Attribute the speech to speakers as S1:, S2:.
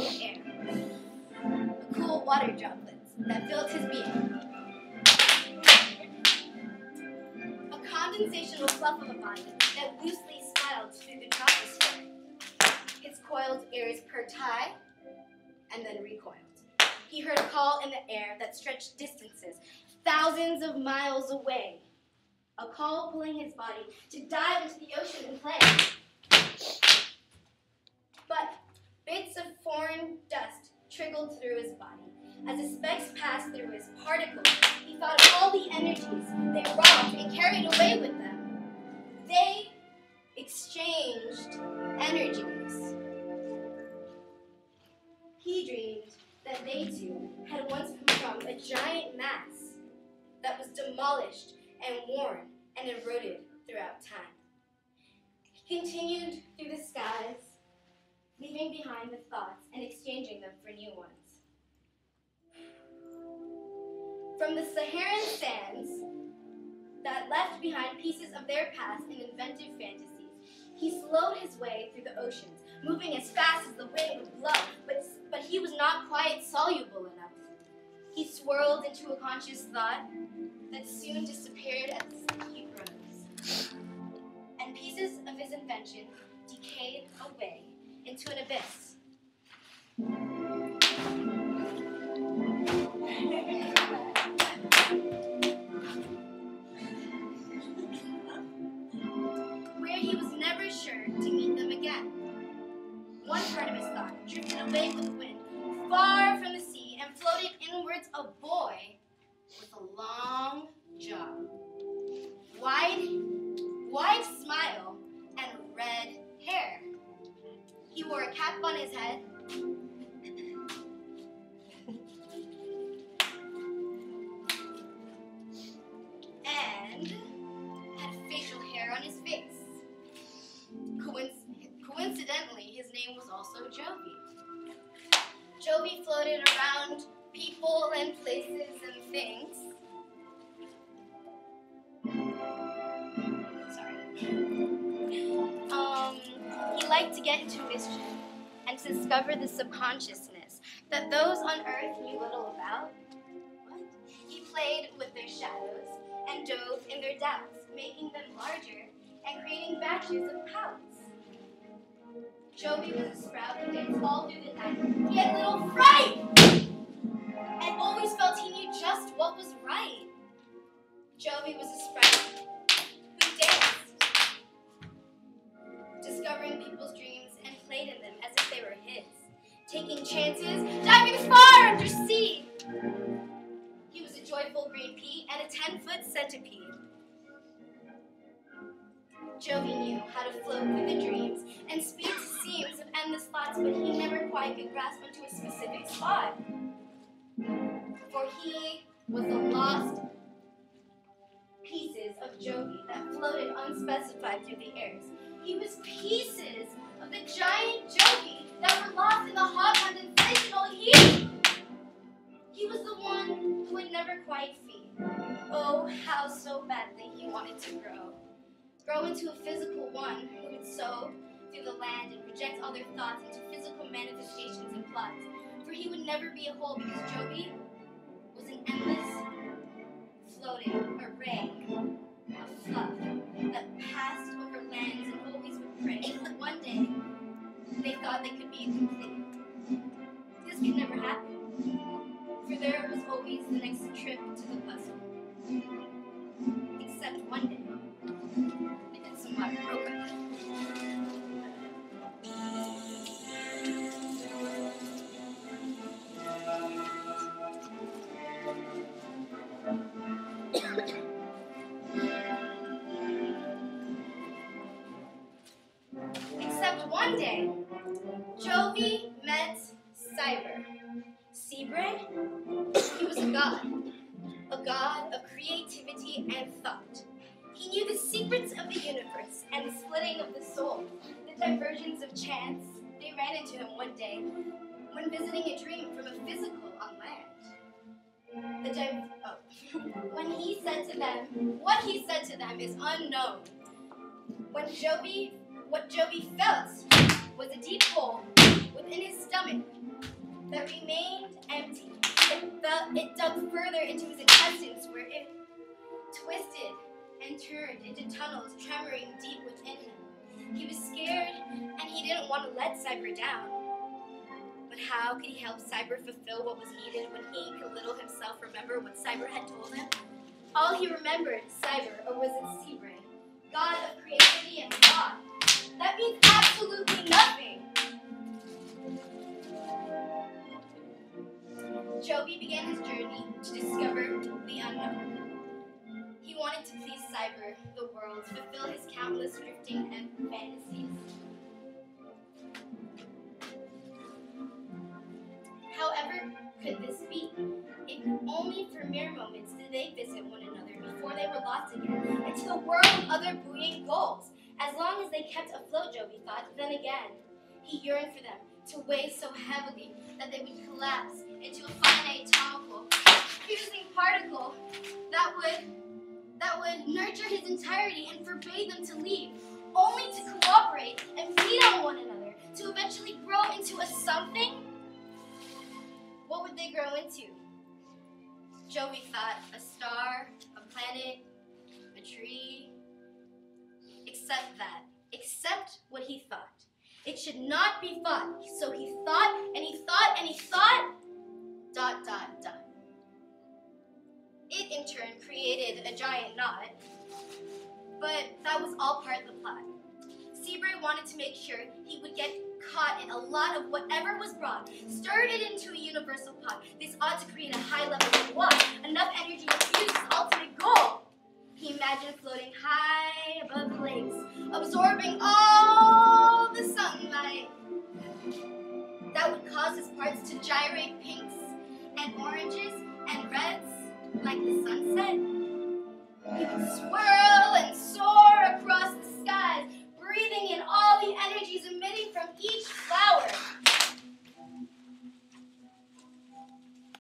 S1: air, the cool water droplets that filled his being, a condensational fluff of a body that loosely smiled through the troposphere. His coiled ears perked high and then recoiled. He heard a call in the air that stretched distances, thousands of miles away. A call pulling his body to dive into the ocean and play. But bits of foreign dust trickled through his body. As the specks passed through his particles, he thought of all the energies they robbed and carried away with them. They exchanged energies. He dreamed that they two had once come from a giant mass that was demolished and worn and eroded throughout time. He continued through the skies, leaving behind the thoughts and exchanging them for new ones. From the Saharan sands that left behind pieces of their past and inventive fantasies, he slowed his way through the oceans, moving as fast as the wind would blow, but he was not quite soluble enough. He swirled into a conscious thought that soon disappeared as he rose, and pieces of his invention decayed away into an abyss. Where he was never sure to meet them again. One part of his thought drifted away with the wind, far from the sea, and floated inwards a boy with a long jaw, wide smile, and red hair. He wore a cap on his head, and had facial hair on his face. Coincidentally, his name was also Jovi. Jovi floated around people and places and things. He liked to get into mischief and to discover the subconsciousness that those on Earth knew little about. He played with their shadows and dove in their doubts, making them larger and creating batches of pouts. Jovi was a sprout who danced all through the night. He had little fright and always felt he knew just what was right. Jovi was a sprout who danced, discovering people's dreams and played in them as if they were his, taking chances, diving far under sea. He was a joyful green pea and a 10-foot centipede. Jovi knew how to float through the dreams and speed to seams of endless thoughts, but he never quite could grasp onto a specific spot. For he was the lost pieces of Jovi that floated unspecified through the airs. He was pieces of the giant Jovi that were lost in the hot condensational heat. He was the one who would never quite feed. Oh, how so badly he wanted to grow into a physical one who would sow through the land and project all their thoughts into physical manifestations and plots. For he would never be a whole because Jovi was an endless, floating array of fluff that passed over lands and always would pray. But one day, they thought they could be incomplete. This could never happen, for there was always the next trip to the puzzle. Except one day, and some water broke up. Except one day, Jovi met Cyber. Seabrae? He was a god of creativity and thought. He knew the secrets of the universe and the splitting of the soul, the divergence of chance. They ran into him one day when visiting a dream from a physical on land. What he said to them is unknown. What Jovi felt was a deep hole within his stomach that remained empty. It dug further into his intestines, where it twisted and turned into tunnels tremoring deep within him. He was scared, and he didn't want to let Cyber down. But how could he help Cyber fulfill what was needed when he could little himself remember what Cyber had told him? All he remembered, Cyber, or was it Seabrain, god of creativity and thought. That means absolutely nothing. Joby began his journey to discover the unknown. He wanted to please Cyber, the world, fulfill his countless drifting and fantasies. However, could this be? If only for mere moments did they visit one another before they were lost again into the world of other buoyant goals. As long as they kept afloat, Joby thought, then again, he yearned for them to weigh so heavily that they would collapse into a finite atomical, fusing particle that would nurture his entirety and forbade them to leave, only to cooperate and feed on one another, to eventually grow into a something. What would they grow into? Joby thought a star, a planet, a tree. Except what he thought. It should not be thought. So he thought, and he thought, and he thought, ... It in turn created a giant knot, but that was all part of the plot. Seabrain wanted to make sure he would get caught in a lot of whatever was brought, stirred it into a universal pot. This ought to create a high level of what? Enough energy to fuse his ultimate goal. He imagined floating high above the lakes, absorbing all the sunlight that would cause his parts to gyrate pinks and oranges and reds like the sunset. He would swirl